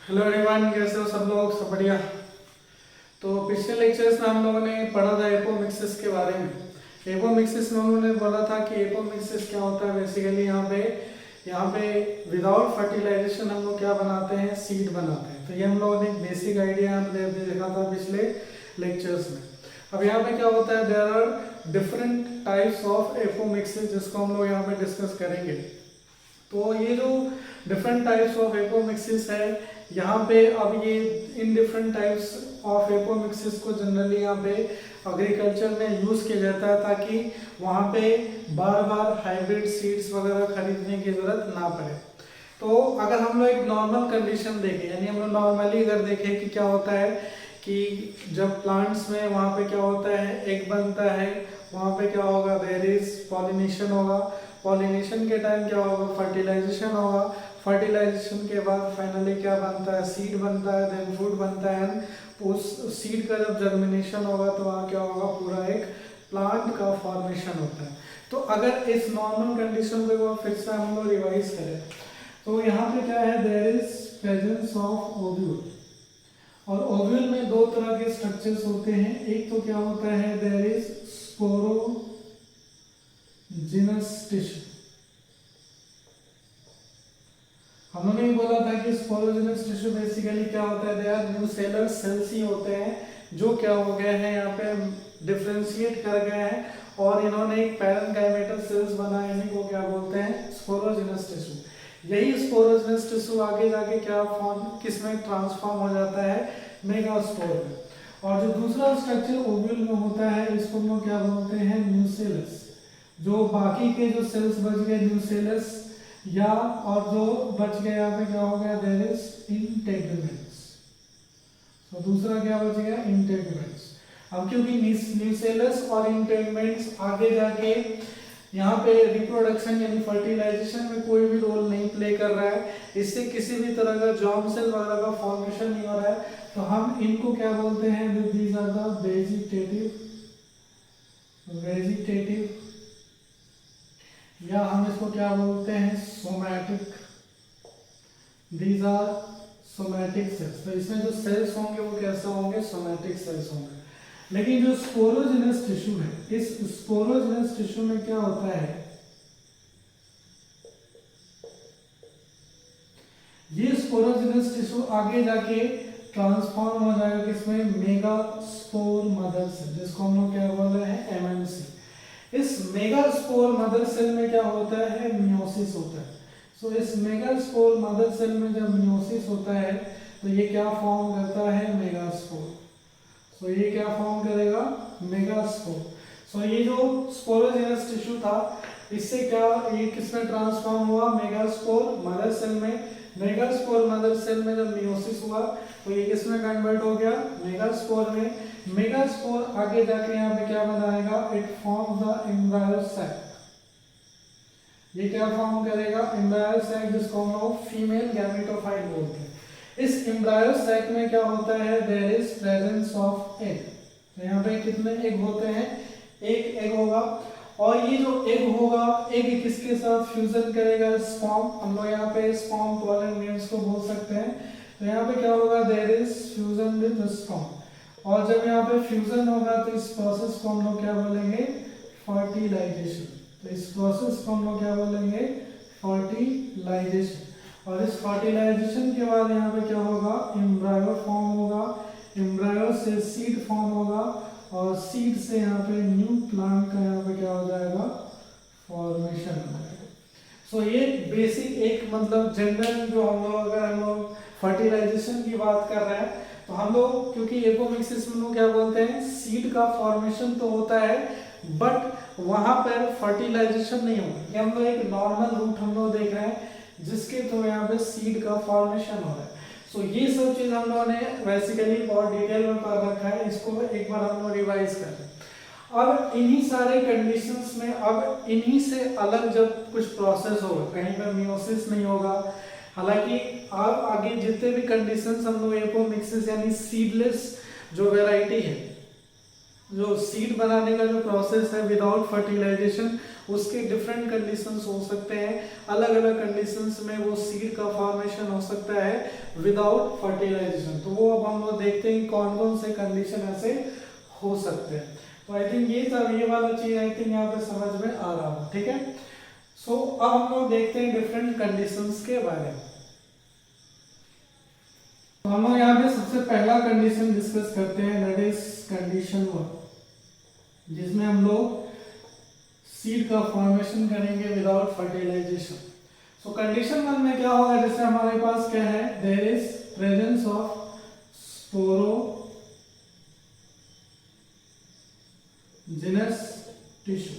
Hello everyone, कैसे हो सब लोग? सब बढ़िया। तो पिछले लेक्चर्स में हम लोगों ने पढ़ा था एपोमिक्सिस के बारे में। एपोमिक्सिस में उन्होंने बोला था कि एपोमिक्सिस क्या होता है। बेसिकली यहाँ पे विदाउट फर्टिलाइजेशन हम लोग क्या बनाते हैं, सीड बनाते हैं। तो ये हम लोगों ने बेसिक आइडिया देखा था पिछले लेक्चर्स में। अब यहाँ पे क्या होता है, there are different types of apomixis जिसको हम लोग यहाँ पे डिस्कस करेंगे। तो ये जो डिफरेंट टाइप्स ऑफ एपोमिक्सिस है यहाँ पे, अब ये in different types of apomixis को जनरली यहाँ पे एग्रीकल्चर में यूज़ किया जाता है ताकि वहाँ पे बार बार हाइब्रिड सीड्स वगैरह खरीदने की ज़रूरत ना पड़े। तो अगर हम लोग एक नॉर्मल कंडीशन देखें, यानी हम लोग नॉर्मली अगर देखें कि क्या होता है कि जब प्लांट्स में वहाँ पे क्या होता है, एग बनता है, वहाँ पे क्या होगा, देयर इज पॉलिनेशन होगा। पॉलिनेशन के टाइम क्या होगा, फर्टिलाइजेशन होगा। फर्टिलाइजेशन के बाद फाइनली क्या बनता है, सीड बनता है, देन फ्रूट बनता है। उस सीड का जब जर्मिनेशन होगा तो वहाँ क्या होगा, पूरा एक प्लांट का फॉर्मेशन होता है। तो अगर इस नॉर्मल कंडीशन को फिर से हम लोग रिवाइज करें तो यहाँ पे क्या है, there is presence of ovule. और ओव्यूल में दो तरह के स्ट्रक्चर्स होते हैं। एक तो क्या होता है, देयर इज स्पोरोजिनस टिश्यू। हमने भी बोला था कि स्पोरोजिनस टिश्यू बेसिकली क्या होता है, दे आर न्यूसेलर सेल्स ही होते हैं जो क्या हो गए हैं, यहाँ पे डिफ्रेंशिएट कर गए हैं और इन्होंने एक पैरेनकाइमेटल सेल्स बनाए, इन्हीं को क्या बोलते हैं, स्पोरोजिनस टिश्यू। यही स्पोरोजिनस टिश्यू आगे जाके क्या फॉर्म, किसमें ट्रांसफॉर्म हो जाता है, मेगास्पोर में। और जो दूसरा स्ट्रक्चर ओव्यूल में होता है इसको हम लोग क्या बोलते हैं, न्यूसेलस। जो बाकी के जो सेल्स बच गए न्यूसेलस या, और जो बच गया यहाँ पे क्या हो गया, देयर इज इंटेगुमेंट्स। तो दूसरा क्या बच गया, इंटेगुमेंट्स। अब क्योंकि न्यूसेलस और इंटेगुमेंट्स आगे जाके यहाँ पे रिप्रोडक्शन यानी फर्टिलाइजेशन में कोई भी रोल नहीं प्ले कर रहा है, इससे किसी भी तरह का जर्म सेल वगैरह का फॉर्मेशन नहीं हो रहा है, तो हम इनको क्या बोलते हैं, दीज आर द वेजिटेटिव, या हम इसको क्या बोलते हैं, somatic. These are somatic cells. तो इसमें जो सेल्स होंगे वो कैसे होंगे, सोमैटिक सेल्स होंगे। लेकिन जो स्पोरोजिनस टिश्यू है, इस स्पोरोजिनस टिश्यू में क्या होता है, ये स्पोरोजिनस टिश्यू आगे जाके ट्रांसफॉर्म हो जाएगा किसमें, मेगास्पोर मदर सेल, जिसको हम लोग क्या बोल रहे हैं, एमएमसी। इस मेगास्पोर मदर सेल में क्या होता है, मियोसिस होता है। सो इस मेगास्पोर मदर सेल में जब मियोसिस होता है तो ये क्या फॉर्म करता है, मेगास्पोर। सो ये क्या फॉर्म करेगा, मेगास्पोर। सो ये जो स्पोरोजिनस टिश्यू था इससे क्या, ये किसमें ट्रांसफॉर्म हुआ, मेगास्पोर मदर सेल में। मेगास्पोर मदर सेल में जब मियोसिस हुआ तो ये किसमें कन्वर्ट हो गया, मेगास्पोर में। मेगास्पोर आगे जाके यहाँ पे क्या बनाएगा, it form the embryo sac. ये क्या फॉर्म करेगा, एम्ब्रायो सैक, जिसको हम लोग फीमेल गैमेटोफाइट बोलते हैं। इस एम्ब्रायो सैक में क्या होता है, there is presence of egg. तो यहाँ पे कितने एग होते हैं, एक एग होगा। और ये जो एग होगा, एग किसके साथ फ्यूजन करेगा, स्पर्म। हम लोग यहाँ पे स्पर्म पॉलन ग्लैंड्स को बोल सकते हैं। तो यहाँ पे क्या होगा, there is fusion with sperm. और जब यहाँ पे फ्यूजन होगा तो इस प्रोसेस को हम लोग क्या बोलेंगे, फर्टिलाइजेशन। तो इस प्रोसेस को हम लोग क्या बोलेंगे, फर्टिलाइजेशन। और इस फर्टिलाइजेशन के बाद यहाँ पे क्या होगा, एम्ब्रायो फॉर्म होगा। एम्ब्रायो से सीड फॉर्म होगा और सीड से यहाँ पे न्यू प्लांट का यहाँ पे क्या हो जाएगा, फॉर्मेशन हो जाएगा। सो ये बेसिक एक मतलब जनरल जो हम लोग, अगर हम लोग फर्टिलाइजेशन की बात कर रहे हैं तो हम लोग, क्योंकि एपोमिक्सिस में लोग क्या बोलते हैं, सीड का फॉर्मेशन तो होता है बट वहां पर फर्टिलाइजेशन नहीं होगा। ये हम लोग एक नॉर्मल रूट हम लोग देख रहे हैं जिसके थ्रू यहाँ पे सीड का फॉर्मेशन हो रहा है। सो ये सब चीज हम लोगों ने बेसिकली बहुत डिटेल में पढ़ रखा है, इसको एक बार हम लोग रिवाइज कर रहे हैं। अब इन्हीं सारे कंडीशंस में, अब इन्हीं से अलग जब कुछ प्रोसेस होगा, कहीं पर मियोसिस नहीं होगा। हालांकि अब आगे जितने भी कंडीशंस हम लोग एपोमिक्सिस यानी सीडलेस जो वैरायटी है जो सीड बनाने का जो प्रोसेस है विदाउट फर्टिलाइजेशन, उसके डिफरेंट कंडीशंस हो सकते हैं, अलग अलग कंडीशंस में वो सीड का फॉर्मेशन हो सकता है विदाउट फर्टिलाइजेशन। तो वो अब हम लोग देखते हैं कौन कौन से कंडीशन ऐसे हो सकते हैं। तो आई थिंक ये वाला चीज आई थिंक यहाँ पे समझ में आ रहा हो, ठीक है। सो अब हम लोग देखते हैं डिफरेंट कंडीशंस के बारे में। तो हम लोग यहाँ पे सबसे पहला कंडीशन डिस्कस करते हैं, दैट इज कंडीशन 1, जिसमें हम लोग सीड का फॉर्मेशन करेंगे विदाउट फर्टिलाइजेशन। सो कंडीशन 1 में क्या होगा, जैसे हमारे पास क्या है, there is presence of sporogenous tissue.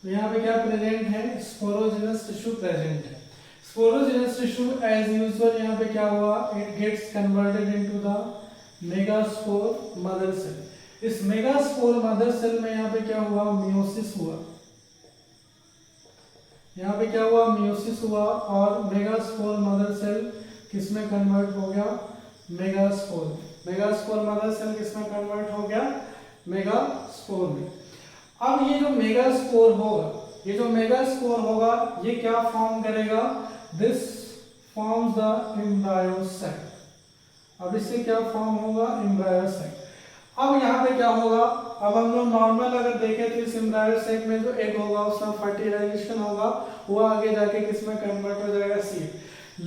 तो यहाँ पे क्या प्रेजेंट है, स्पोरोजिनस टिश्यू प्रेजेंट है। स्पोरोजिनस टिश्यू एज यूजुअल यहाँ पे क्या हुआ, it gets converted into the megaspore mother cell. इस मेगास्पोर मदर सेल में यहाँ पे क्या हुआ, मियोसिस हुआ। यहाँ पे क्या हुआ, मियोसिस हुआ, और मेगास्पोर मदर सेल किसमें कन्वर्ट हो गया, मेगास्पोर। मेगास्पोर मदर सेल किसमें कन्वर्ट हो गया, मेगास्पोर में। अब ये जो मेगास्पोर होगा, ये क्या फॉर्म करेगा, this forms the embryo site. अब इससे क्या फॉर्म होगा, एम्ब्रायो साइट। अब यहाँ पे क्या होगा, अब हम लोग नॉर्मल अगर देखें तो इस एम्ब्रायो साइट में जो एग होगा उसमें फर्टिलाइजेशन होगा, वो आगे जाके किसमें कन्वर्ट हो जाएगा, सीड।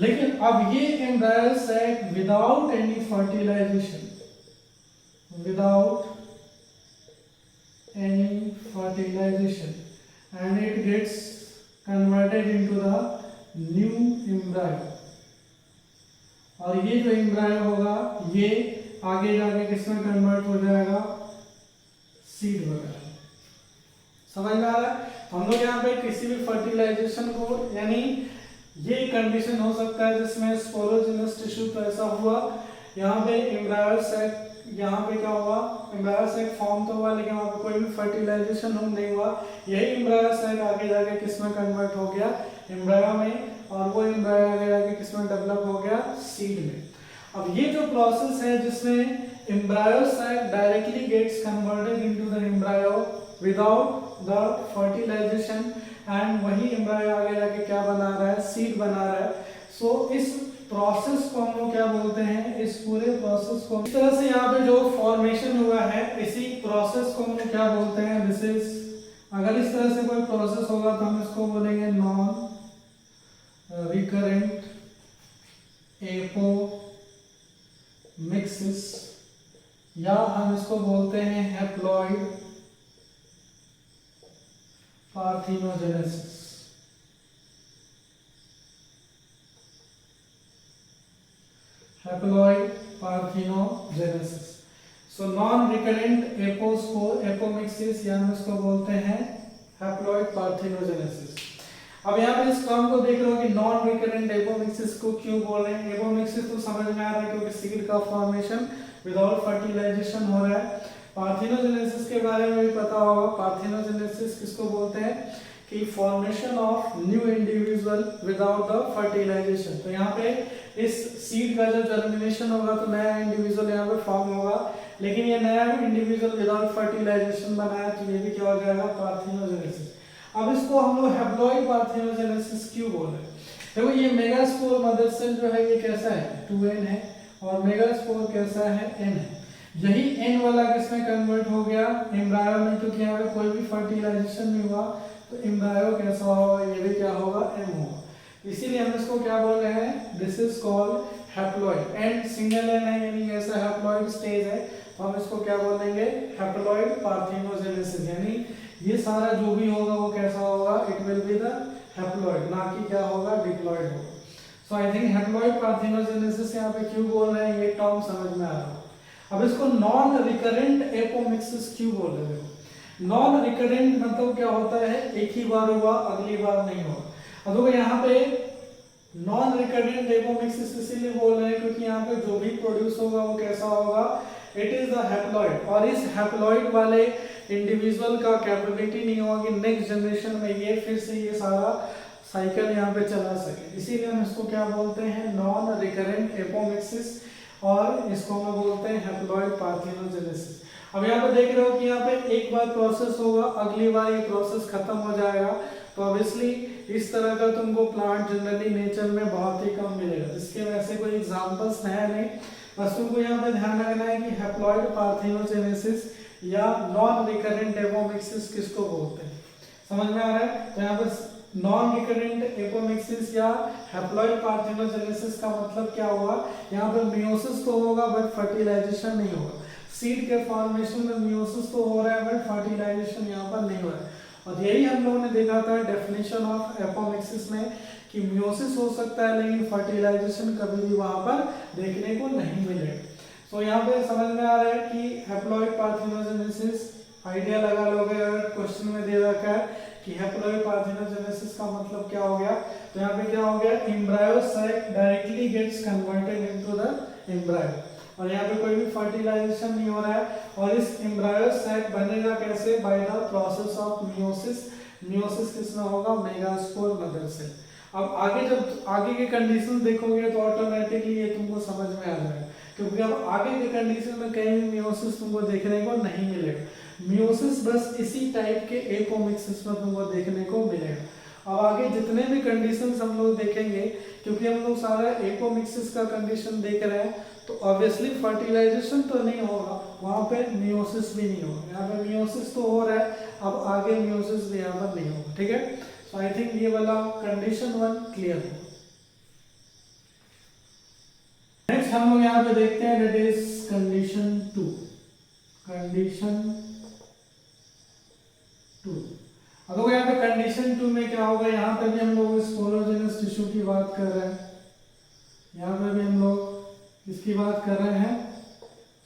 लेकिन अब ये embryo site without any fertilization and it gets converted into the new embryo। और ये जो एम्ब्रायो होगा ये आगे जाके किसमें कन्वर्ट हो जाएगा, सीड वगैरह। समझ में आ रहा है। हम लोग यहाँ पे किसी भी फर्टिलाइजेशन को, यानी ये कंडीशन हो सकता है जिसमें स्पोरोजिनस टिश्यू तो ऐसा हुआ, यहाँ पे एम्ब्रायो साइट, यहाँ पे क्या हुआ, एम्ब्रायो साइट फॉर्म तो हुआ लेकिन वहाँ पे कोई भी फर्टिलाइजेशन नहीं हुआ। यही एम्ब्रायो साइट आगे जाके किसमें कन्वर्ट हो गया, एम्ब्रायो में, और वो एम्ब्रायो आगे जाके किसमें डेवलप हो गया, सीड में। अब ये जो प्रोसेस है जिसमें embryo site directly gets converted into the embryo without the fertilization, and वही एम्ब्रायो आगे जाके क्या बना रहा है, सीड बना रहा है। सो इस प्रोसेस को हम लोग क्या बोलते हैं, इस पूरे प्रोसेस को, इस तरह से यहाँ पे जो फॉर्मेशन हुआ है, इसी प्रोसेस को हम लोग क्या बोलते हैं, दिस इज, अगर इस तरह से कोई प्रोसेस होगा तो हम इसको बोलेंगे नॉन रिकरेंट एपोमिक्सिस, या हम इसको बोलते हैं haploid parthenogenesis. Haploid parthenogenesis. So non recurrent apomixis, या हम इसको बोलते हैं हैप्लॉइड पार्थिनोजेनेसिस। अब यहाँ पे इस टर्म को देख रहे हो कि नॉन रिकरेंट एपोमिक्सिस को क्यों बोल रहे हैं। एपोमिक्सिस तो समझ में आ रहा है क्योंकि सीड का फॉर्मेशन विदाउट फर्टिलाइजेशन हो रहा है। पार्थिनोजेनेसिस के बारे में भी पता होगा, पार्थिनोजेनेसिस किसको बोलते हैं, कि formation of new individual without the fertilization. तो यहाँ पे इस सीड का जो जर्मिनेशन होगा तो नया इंडिविजुअल यहाँ पे फॉर्म होगा, लेकिन ये नया इंडिविजुअल विदाउट फर्टिलाइजेशन बनाया तो ये भी क्या हो जाएगा, पार्थिनोजेनेसिस। अब इसको हम लोग हैप्लॉइड पार्थिनोजेनेसिस क्यों बोल रहे हैं, देखो ये मेगास्पोर मदर सेल जो है ये कैसा है, 2n है, और मेगास्पोर कैसा है, n है। यही n वाला किसमें कन्वर्ट हो गया, एम्ब्रायो में, क्योंकि यहाँ पे कोई भी फर्टिलाइजेशन नहीं हुआ तो एम्ब्रायो कैसा होगा, ये भी क्या होगा, m होगा। इसीलिए हम इसको क्या बोल रहे हैं, this is called haploid. And single n है, यानी ऐसा हैप्लॉइड स्टेज है, तो हम इसको क्या बोलेंगे, हैप्लॉइड पार्थिनोजेनेसिस। यानी ये सारा जो भी होगा वो कैसा होगा, it will be the haploid, ना कि क्या होगा, डिप्लॉइड होगा। सो आई थिंक हैप्लॉइड पार्थिनोजेनेसिस यहाँ पे क्यों बोल रहे हैं, ये टर्म समझ में आ रहा है। अब इसको नॉन रिकरेंट एपोमिक्सिस क्यों बोल रहे हैं। नॉन रिकरेंट मतलब क्या होता है, एक ही बार हुआ, अगली बार नहीं होगा। अब देखो यहाँ पे नॉन रिकरेंट एपोमिक्सिस इसीलिए बोल रहे हैं क्योंकि यहाँ पे जो भी प्रोड्यूस होगा वो कैसा होगा, इट इज द हैप्लॉइड, और इस हैप्लॉइड वाले इंडिविजुअल का कैपेबिलिटी नहीं होगा कि नेक्स्ट जनरेशन में ये फिर से ये सारा साइकिल यहाँ पे चला सके। इसीलिए हम इसको क्या बोलते हैं, नॉन रिकरेंट एपोमिक्सिस, और इसको हम बोलते हैं हैप्लॉइड पार्थिनोजेनेसिस। अब यहाँ पे देख रहे हो कि यहाँ पे एक बार प्रोसेस होगा, अगली बार ये प्रोसेस खत्म हो जाएगा। तो ऑब्वियसली इस तरह का तुमको प्लांट जनरली नेचर में बहुत ही कम मिलेगा। इसके वैसे कोई एग्जांपल्स है नहीं, बस तुमको यहाँ पे ध्यान रखना है कि हैप्लॉइड पार्थिनोजेनेसिस या नॉन रिकरेंट एपोमिक्सिस किसको बोलते हैं, समझ में आ रहा है। तो यहाँ पे नॉन रिकरेंट एपोमिक्सिस या हैप्लॉइड पार्थिनोजेनेसिस का मतलब क्या हुआ, यहाँ पे मियोसिस तो होगा बट फर्टिलाइजेशन नहीं होगा। सीड के फॉर्मेशन में मियोसिस तो हो रहा है बट फर्टिलाइजेशन यहाँ पर नहीं हो रहा है। और यही हम लोगों ने देखा था डेफिनेशन ऑफ एपोमिक्सिस में कि मियोसिस हो सकता है लेकिन फर्टिलाइजेशन कभी भी वहां पर देखने को नहीं मिलेगा। तो यहाँ पे समझ में आ रहा है कि हैप्लॉइड पार्थिनोजेनेसिस आइडिया लगा लोगे। अगर क्वेश्चन में दे रखा है कि हैप्लॉइड पार्थिनोजेनेसिस का मतलब क्या हो गया, तो यहाँ पे क्या हो गया, embryo sac directly gets converted into the embryo, और यहाँ पे कोई भी फर्टिलाइजेशन नहीं हो रहा है। और इस एम्ब्रायो सैक बनेगा कैसे, by the process of meiosis. Meiosis किसमें होगा, मेगास्पोर मदर सेल। अब आगे जब आगे के कंडीशन देखोगे तो ऑटोमेटिकली ये तुमको समझ में आ जाएगा, क्योंकि अब आगे के कंडीशन में कहीं भी मियोसिस तुमको देखने को नहीं मिलेगा। मियोसिस बस इसी टाइप के एपोमिक्सिस में तुमको देखने को मिलेगा। अब आगे जितने भी कंडीशंस हम लोग देखेंगे, क्योंकि हम लोग सारा एपोमिक्सिस का कंडीशन देख रहे हैं, तो ऑब्वियसली फर्टिलाइजेशन तो नहीं होगा, वहां पे मियोसिस भी नहीं होगा। यहाँ पे मियोसिस तो हो रहा है, अब आगे मियोसिस भी यहाँ पर नहीं होगा, ठीक है। सो आई थिंक ये वाला कंडीशन 1 क्लियर है। नेक्स्ट हम लोग यहाँ पे देखते हैं दैट इज कंडीशन 2। कंडीशन 2, अब यहाँ पे कंडीशन 2 में क्या होगा, यहाँ पे भी हम लोग स्पोरोजेनस टिश्यू की बात कर रहे हैं। यहाँ पे भी हम लोग किसकी बात कर रहे हैं,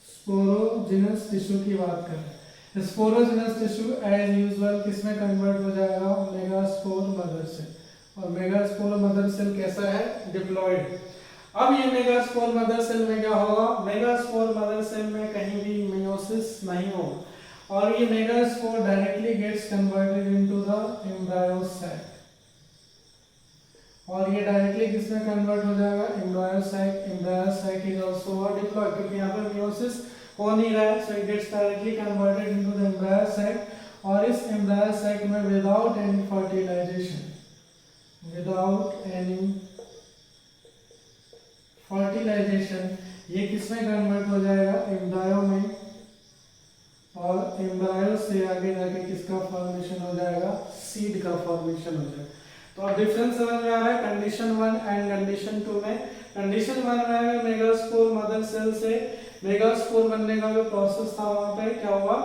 स्पोरोजेनस टिश्यू की बात कर रहे हैं। स्पोरोजेनस टिश्यू एज यूजुअल किसमें कन्वर्ट हो जाएगा, मेगास्पोर मदर सेल। और मेगास्पोर मदर सेल कैसा है, डिप्लॉइड। अब ये मेगास्पोर मदर सेल में क्या होगा, मेगास्पोर मदर सेल में कहीं भी मेयोसिस नहीं होगा, और ये megaspore directly gets converted into the embryo sac. और ये डायरेक्टली किसमें कन्वर्ट हो जाएगा, embryo sac. Embryo sac is also diploid, क्योंकि यहाँ पे मेयोसिस हो नहीं रहा है, so it gets directly converted into the embryo sac. और इस एम्ब्रायो सैक में without any fertilization, without any fertilization ये किसमें कन्वर्ट हो जाएगा, एम्ब्रायो में। और एम्ब्रायो से आगे जाके किसका फॉर्मेशन हो जाएगा, सीड का फॉर्मेशन हो जाएगा। तो अब डिफरेंस समझ में आ रहा है कंडीशन 1 एंड कंडीशन 2 में। कंडीशन 1 में मेगास्पोर मदर सेल से मेगास्पोर बनने का जो प्रोसेस था, वहां पे क्या हुआ,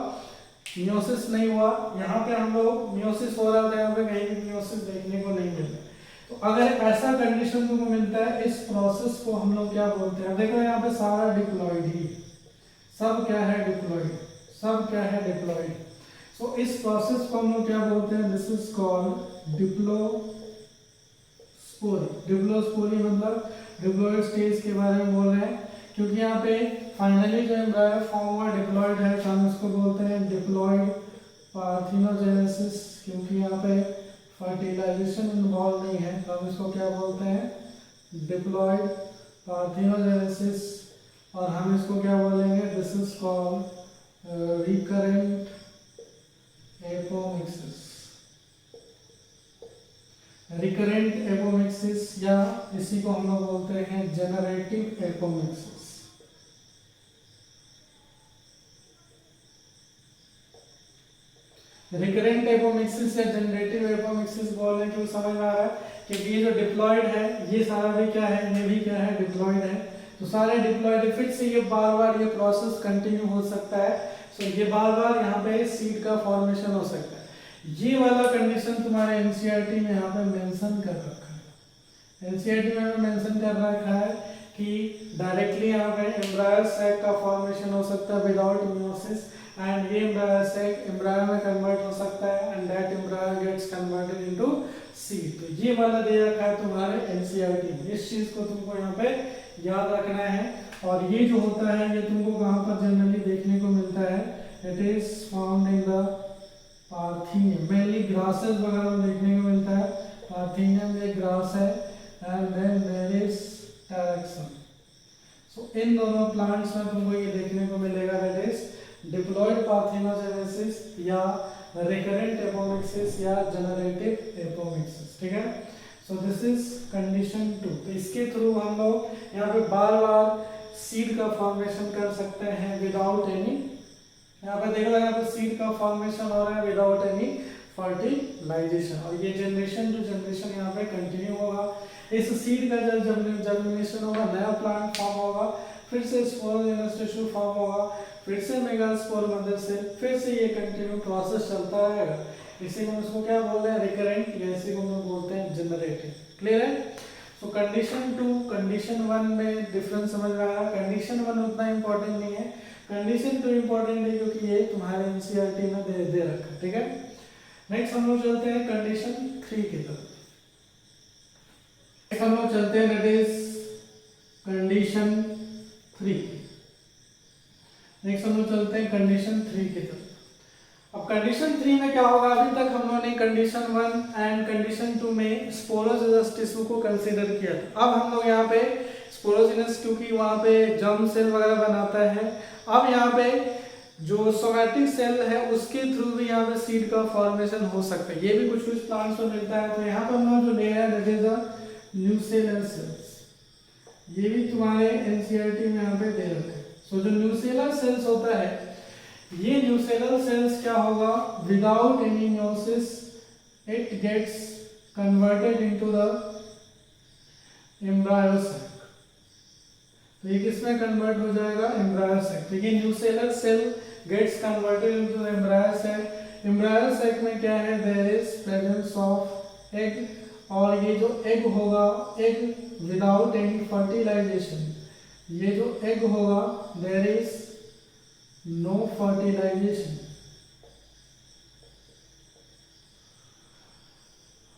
मियोसिस नहीं हुआ। यहाँ पे हम लोग मियोसिस हो रहा था, यहाँ पे कहीं भी मियोसिस देखने को नहीं मिल रहा। तो अगर ऐसा कंडीशन तुमको मिलता है, इस प्रोसेस को हम लोग क्या बोलते हैं, देखो यहाँ पे सारा डिप्लॉइड ही, सब क्या है, डिप्लॉइड, सब क्या है, डिप्लॉइड। सो इस प्रोसेस को हम लोग क्या बोलते हैं, दिस इज कॉल्ड डिप्लोस्पोरी। डिप्लोस्पोरी मतलब डिप्लॉइड स्टेज के बारे में बोल रहे हैं, क्योंकि यहाँ पे फाइनली जो एम्ब्रायो फॉर्म हुआ डिप्लॉइड है, तो हम इसको बोलते हैं डिप्लॉइड पार्थिनोजेनेसिस। क्योंकि यहाँ पे फर्टिलाइजेशन इन्वॉल्व नहीं है, तो हम इसको क्या बोलते हैं, डिप्लॉइड पार्थिनोजेनेसिस। और हम इसको क्या बोलेंगे, this is called recurrent apomixis. Recurrent apomixis या इसी को हम लोग बोलते हैं जनरेटिव एपोमिक्सिस। रिकरेंट एपोमिक्सिस या जनरेटिव एपोमिक्सिस बोलने की समझ में आ रहा है, क्योंकि ये जो डिप्लॉइड है ये सारा भी क्या है, ये भी क्या है, डिप्लॉइड है। तो सारे डिप्लॉइड फिर से ये बार बार ये प्रोसेस कंटिन्यू हो सकता है। सो ये बार बार यहाँ पे सीड का फॉर्मेशन हो सकता है। ये वाला कंडीशन तुम्हारे एनसीईआरटी में यहाँ पे मेंशन कर रखा है। एनसीईआरटी में मेंशन कर रखा है कि डायरेक्टली यहाँ पे एम्ब्रायो सैक का फॉर्मेशन हो सकता है विदाउट मियोसिस, एंड ये एम्ब्रायो सैक एम्ब्रायो में कन्वर्ट हो सकता है, and that embryo gets converted into seed. तो ये वाला दे रखा है तुम्हारे एनसीईआरटी में, इस चीज को तुमको यहाँ पे याद रखना है। और ये जो होता है ये तुमको कहाँ पर जनरली देखने को मिलता है, it is found in the पार्थिनियम। Mainly grasses वगैरह में देखने को मिलता है। पार्थिनियम एक ग्रास है, एंड देन देयर इज टेरेक्सम। सो इन दोनों प्लांट्स में तुमको ये देखने को मिलेगा, दैट इज डिप्लॉयड पार्थेनोजेनेसिस या रिकरेंट एपोमिक्सिस या जनरेटिव एपोमिक्सिस, ठीक है। So this is condition 2। तो इसके थ्रू हम लोग यहाँ पे बार बार सीड का फॉर्मेशन कर सकते हैं विदाउट एनी, यहाँ पे देखो यहाँ पे सीड का फॉर्मेशन हो रहा है विदाउट एनी फर्टिलाइजेशन, और ये जनरेशन टू जनरेशन यहाँ पे कंटिन्यू होगा। इस सीड का जब जर्मिनेशन होगा नया प्लांट फॉर्म होगा, फिर से स्पोरोजेनस टिश्यू फॉर्म होगा, फिर से मेगास्पोर मदर सेल, फिर से ये कंटिन्यू प्रोसेस चलता रहेगा। इसी को इसको क्या बोलते हैं, रिकरेंट, या इसी को हम लोग बोलते हैं जनरेटिव। क्लियर है। सो कंडीशन 2 कंडीशन 1 में डिफरेंस समझ में आया। कंडीशन 1 उतना इंपॉर्टेंट नहीं है, कंडीशन 2 इंपॉर्टेंट है क्योंकि ये तुम्हारे एनसीईआरटी में दे रखा है, ठीक है। नेक्स्ट हम लोग चलते हैं कंडीशन 3 की तरफ। नेक्स्ट हम लोग चलते हैं दैट इज कंडीशन 3। नेक्स्ट हम लोग चलते हैं कंडीशन 3 की तरफ। अब कंडीशन 3 में क्या होगा, अभी तक हम लोगों ने कंडीशन 1 एंड कंडीशन 2 में स्पोरोजेनस टिश्यू को कंसीडर किया था। अब हम लोग यहाँ पे स्पोरोजेनस, क्योंकि वहाँ पे जर्म सेल वगैरह बनाता है, अब यहाँ पे जो सोमैटिक सेल है उसके थ्रू भी यहाँ पे सीड का फॉर्मेशन हो सकता है। ये भी कुछ कुछ प्लांट्स में मिलता है। तो यहाँ पर हम लोग जो ले रहे हैं that is the nucellar cells, ये भी तुम्हारे एनसीईआरटी में यहाँ पे दे रखा है। सो जो न्यूसेलर सेल्स होता है, ये न्यूसेलर सेल्स क्या होगा, without any meiosis it gets converted into the embryo sac. तो ये किसमें कन्वर्ट हो जाएगा, एम्ब्रायो सैक। तो ये nucellar cell gets converted into embryo sac. Embryo sac में क्या है, there is presence of egg, और ये जो एग होगा, एग विदाउट एनी फर्टिलाइजेशन, ये जो एग होगा देयर इज नो फर्टिलाइजेशन,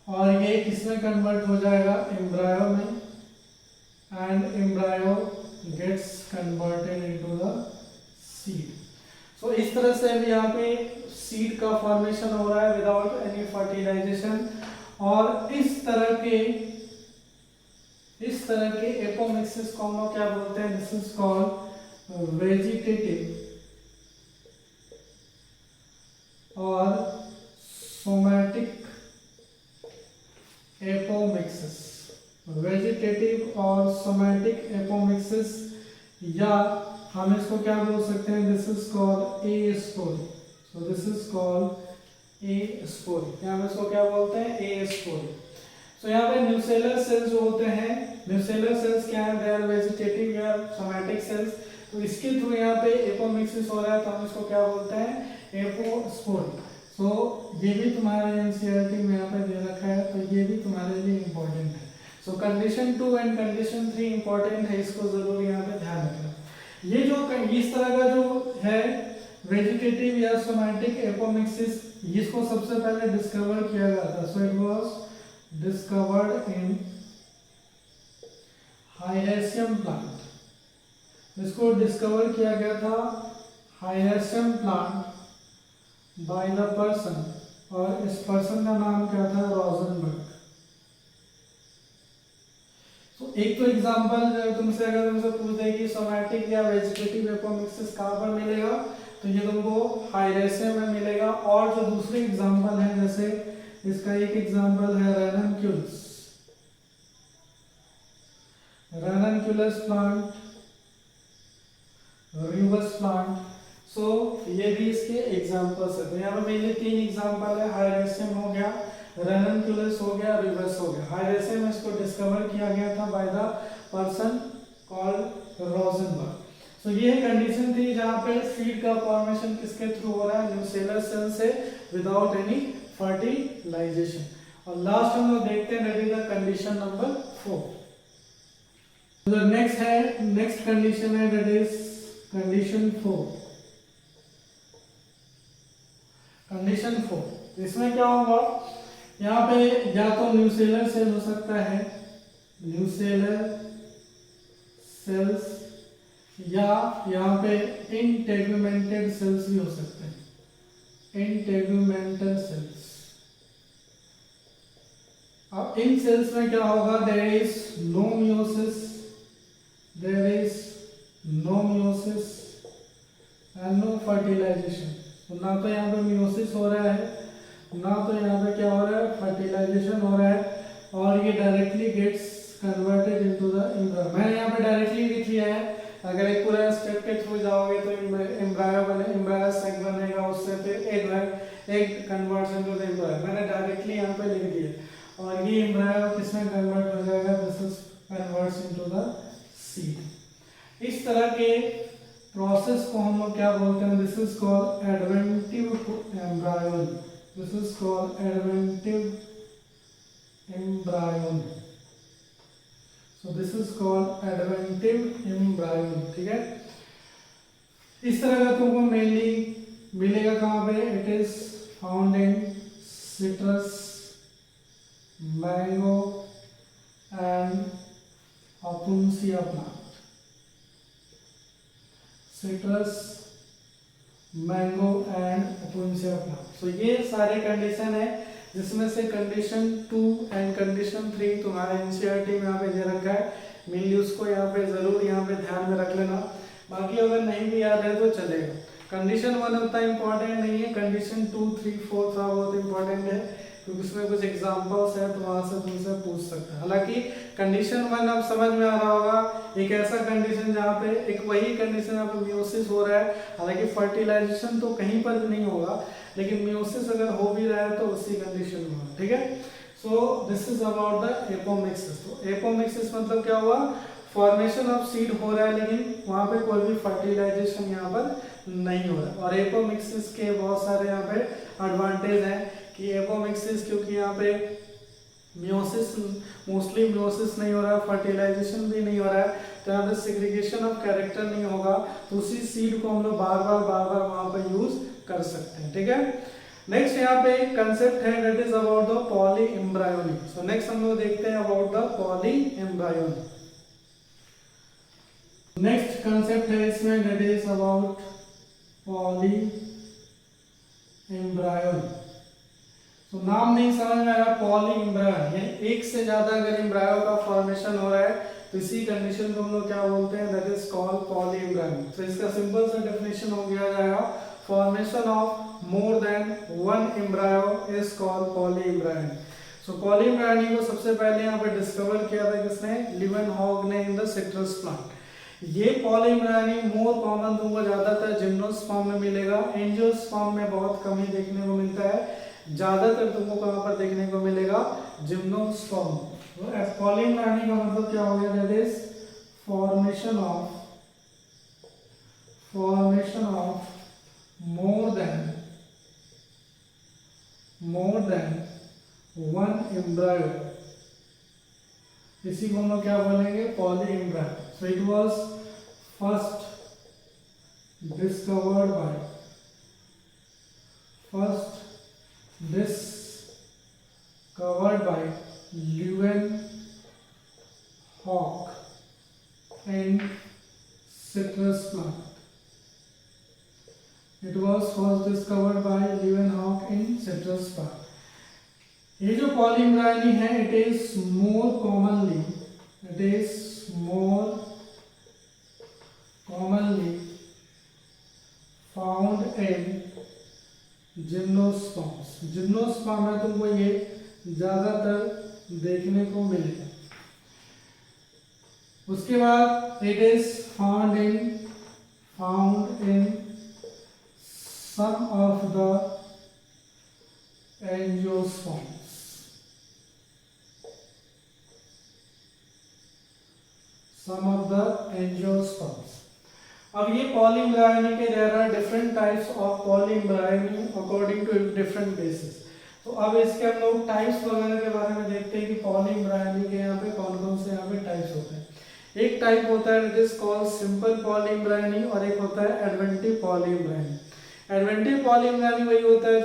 और ये किसमें कन्वर्ट हो जाएगा, एम्ब्रायो में, and embryo gets converted into the seed. So इस तरह से अभी यहाँ पे सीड का फॉर्मेशन हो रहा है विदाउट एनी फर्टिलाइजेशन। और इस तरह के एपोमिक्सिस को हम लोग क्या बोलते हैं, दिस इज कॉल्ड वेजिटेटिव और सोमैटिक एपोमिक्सिस। वेजिटेटिव और सोमैटिक एपोमिक्सिस, या हम इसको क्या बोल सकते हैं, this is called apospory. So this is called apospory, हम इसको क्या बोलते हैं, एस्पोरी। सो यहाँ पे न्यूसेलर सेल्स जो होते हैं, न्यूसेलर सेल्स क्या है, दे आर वेजिटेटिव या सोमैटिक सेल्स। तो इसके थ्रू यहाँ पे एपोमिक्सिस हो रहा है, तो हम इसको क्या बोलते हैं, एपोस्पोरी। सो ये भी तुम्हारे एनसीईआरटी में यहाँ पे दे रखा है, तो ये भी तुम्हारे लिए इंपॉर्टेंट है। सो कंडीशन 2 एंड कंडीशन 3 इंपॉर्टेंट है, इसको जरूर यहाँ पे ध्यान रखना। ये जो इस तरह का जो है वेजिटेटिव या सोमैटिक एपोमिक्सिस, इसको सबसे पहले डिस्कवर किया गया था। So it was discovered in Hieracium plant. इसको डिस्कवर किया गया था Hieracium plant by the person, और इस पर्सन का नाम क्या था, रोजनबर्ग। तो एक तो एग्जांपल तुमसे अगर तुमसे पूछ दे कि सोमैटिक या वेजिटेटिव एपोमिक्सिस कहाँ पर मिलेगा, तो ये तुमको हायरेसियम में मिलेगा। और जो दूसरी एग्जांपल है, जैसे इसका एक एग्जांपल है रैननक्यूलस, रैननक्यूलस प्लांट, रूबस प्लांट। सो ये भी इसके एग्जांपल्स है। तो यहाँ पर मेनली 3 एग्जांपल है, हायरेसियम हो गया, रैननक्यूलस हो गया, रूबस हो गया। हायरेसियम इसको डिस्कवर किया गया था by the person called Rosenberg. So ये है कंडीशन थी जहाँ पे सीड का फॉर्मेशन किसके थ्रू हो रहा है, न्यूसेलर सेल से विदाउट एनी फर्टिलाइजेशन। और लास्ट हम लोग देखते हैं that is the condition number 4। जो नेक्स्ट कंडीशन है दैट इज कंडीशन 4। कंडीशन 4 इसमें क्या होगा, यहाँ पे या तो न्यूसेलर सेल हो सकता है, न्यूसेलर सेल्स, या यहाँ पे इंटेगुमेंटेड सेल्स भी हो सकते हैं, इंटेगुमेंटेड सेल्स। अब इन सेल्स में क्या होगा, there is no meiosis, there is no meiosis and no fertilization. तो ना तो यहाँ पे मियोसिस हो रहा है, ना तो यहाँ पे क्या हो रहा है, फर्टिलाइजेशन हो रहा है, और ये directly gets converted into the embryo. मैंने यहाँ पे डायरेक्टली लिख लिया है, अगर एक पूरा स्टेप के थ्रू जाओगे तो एम्ब्रायो सैक बनेगा, उससे फिर egg converts into the embryo. मैंने डायरेक्टली यहाँ पे लिख दिया, और ये एम्ब्रायो किसमें कन्वर्ट हो जाएगा, this is converts into the seed. इस तरह के प्रोसेस को हम लोग क्या बोलते हैं, this is called adventive embryony. This is called adventive embryony. So this is called adventive embryon, ठीक है। इस तरह का तुमको मेनली मिलेगा कहाँ पे, it is found in citrus, mango and Opuntia plant. Citrus, mango and Opuntia plant. So ये सारे कंडीशन है, जिसमें से कंडीशन 2 एंड कंडीशन 3 तुम्हारे एनसीईआरटी में यहाँ पे दे रखा है, मेनली उसको यहाँ पे जरूर यहाँ पे ध्यान में रख लेना। बाकी अगर नहीं भी याद है तो चलेगा। कंडीशन 1 उतना इंपॉर्टेंट नहीं है, कंडीशन 2, 3, 4 थोड़ा बहुत इंपॉर्टेंट है, क्योंकि उसमें कुछ एग्जांपल्स है तो वहां से तुमसे पूछ सकता है। हालांकि कंडीशन 1 अब समझ में आ रहा होगा, एक ऐसा कंडीशन जहाँ पे एक वही कंडीशन यहाँ पे मियोसिस हो रहा है, हालांकि फर्टिलाइजेशन तो कहीं पर भी नहीं होगा, लेकिन मियोसिस अगर हो भी रहा है तो उसी कंडीशन में होगा, ठीक है। So this is about the apomixis. तो एपोमिक्सिस मतलब क्या हुआ, फॉर्मेशन ऑफ सीड हो रहा है लेकिन वहां पे कोई भी फर्टिलाइजेशन यहाँ पर नहीं हो रहा है। और एपोमिक्सिस के बहुत सारे यहाँ पे एडवांटेज हैं कि एपोमिक्सिस, क्योंकि यहाँ पे मियोसिस मोस्टली मियोसिस नहीं हो रहा है, फर्टिलाइजेशन भी नहीं हो रहा है, तो यहाँ पे सेग्रीगेशन ऑफ कैरेक्टर नहीं होगा, तो उसी सीड को हम लोग बार बार वहां पर यूज कर सकते हैं, ठीक है। नेक्स्ट यहाँ पे एक कंसेप्ट है, that is about the polyembryony. So next हम लोग देखते हैं about the polyembryony. Next concept है इसमें, that is about polyembryony. तो नाम नहीं समझ में आया, पॉली एम्ब्रायोन यानी एक से ज्यादा अगर एम्ब्रायो का फॉर्मेशन हो रहा है तो इसी कंडीशन को हम लोग क्या बोलते हैं, that is called polyembryony. तो इसका सिंपल सा डेफिनेशन हो गया जाएगा, formation of more than one embryo is called polyembryony. So polyembryony को सबसे पहले यहाँ पे डिस्कवर किया था किसने, लीवेनहॉग ने इन द सिट्रस प्लांट। ये पॉली एम्ब्रायोनी मोर कॉमन तुमको ज्यादातर जिम्नोस्पर्म में मिलेगा, एंजियोस्पर्म में बहुत कम ही देखने को मिलता है, ज्यादातर तुमको कहां पर देखने को मिलेगा, जिम्नोस्पर्म। तो पॉली एम्ब्रायोनी का मतलब क्या हो गया, that is formation of more than one embryo, इसी को हम लोग क्या बोलेंगे, poly embryo. So it was first discovered by Leeuwenhoek in citrus plant. It was first discovered by Leeuwenhoek in citrus plant. ये जो पॉली एम्ब्रायोनी है, it is more commonly found in gymnosperms. Gymnosperm में तुमको ये ज्यादातर देखने को मिलेगा। उसके बाद it is found in some of the angiosperms. अब ये पॉली एम्ब्रायोनी के there are different types of polyembryony according to different basis. तो अब इसके हम लोग टाइप्स वगैरह के बारे में देखते हैं कि पॉली एम्ब्रायोनी के यहाँ पे कौन कौन से यहाँ पे टाइप्स होते हैं। एक टाइप होता है it is called simple polyembryony, और एक होता है adventive polyembryony. Adventive polyembryony वही होता है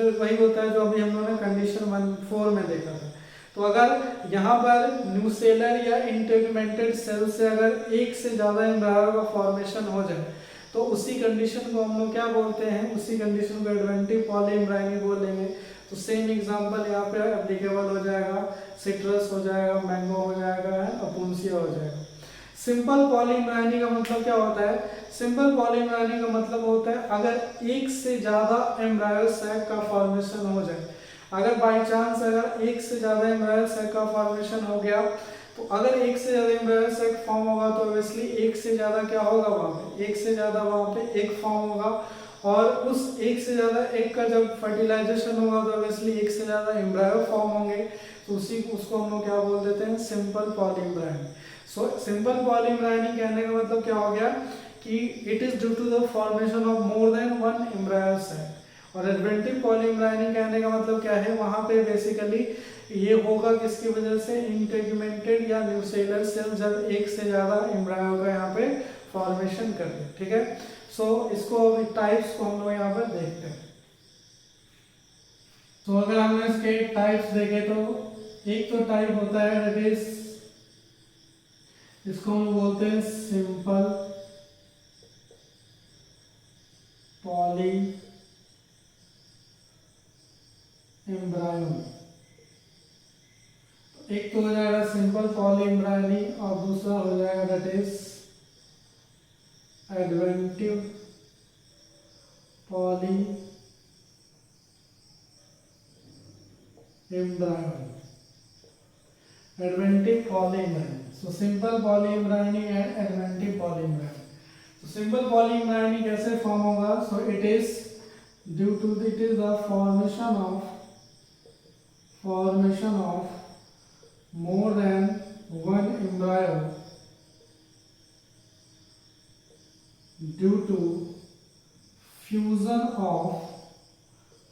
जो अभी हम लोगों ने कंडीशन 1-4 में देखा था। तो अगर यहाँ पर न्यूसेलर या इंटेगमेंटेड सेल से अगर एक से ज्यादा एम्ब्रायो का फॉर्मेशन हो जाए तो उसी कंडीशन को हम लोग क्या बोलते हैं, उसी कंडीशन को एडवेंटिव पॉली एम्ब्रायोनी बोलेंगे। तो सेम एग्जांपल यहाँ पे एप्लीकेबल हो जाएगा, सिट्रस हो जाएगा, मैंगो हो जाएगा, अपुन्सिया हो जाएगा। सिंपल पॉलीमराइनी का मतलब क्या होता है? सिंपल पॉलीमराइनी का मतलब होता है अगर एक से ज्यादा एम्ब्रायो सैक का फॉर्मेशन हो जाए। अगर बाय चांस अगर एक से ज्यादा एम्ब्रायो सैक का फॉर्मेशन हो गया, तो अगर एक से ज्यादा एम्ब्रायो सैक फॉर्म होगा तो ऑब्वियसली एक से ज्यादा क्या होगा वहां पे, एक से ज्यादा वहां पे एक फॉर्म होगा, और उस एक से ज्यादा एक का जब फर्टिलाइजेशन होगा तो ऑब्वियसली एक से ज्यादा एम्ब्रायो फॉर्म होंगे, तो उसको हम लोग क्या बोल देते हैं? सिंपल पॉलीमराइनी। सो सिंपल पॉलीमराइनी कहने का मतलब क्या हो गया कि it is due to the formation of more than one embryo sac. और एडवेंटिव पॉलीमराइनी कहने का मतलब क्या है? वहां पे बेसिकली ये होगा किसकी वजह से? इंटेगुमेंटेड या न्यूसेलर सेल जब एक से ज्यादा एम्ब्रायो का यहाँ पे फॉर्मेशन कर दे। ठीक है, सो इसको टाइप्स को हम लोग यहाँ पर देखते हैं। तो अगर हमने इसके टाइप्स देखे तो एक तो टाइप होता है दैट इज, इसको हम बोलते हैं सिंपल पॉली एम्ब्रायोनी। एक तो हो जाएगा सिंपल पॉली एम्ब्रायोनी और दूसरा हो जाएगा that is adventive polyembryony. Adventive polyembryony, so simple polyembryony and adventive polyembryony. तो सिंपल पॉली एम्ब्रायोनी कैसे फॉर्म होगा? So it is due to it is the formation of more than one embryo due to fusion of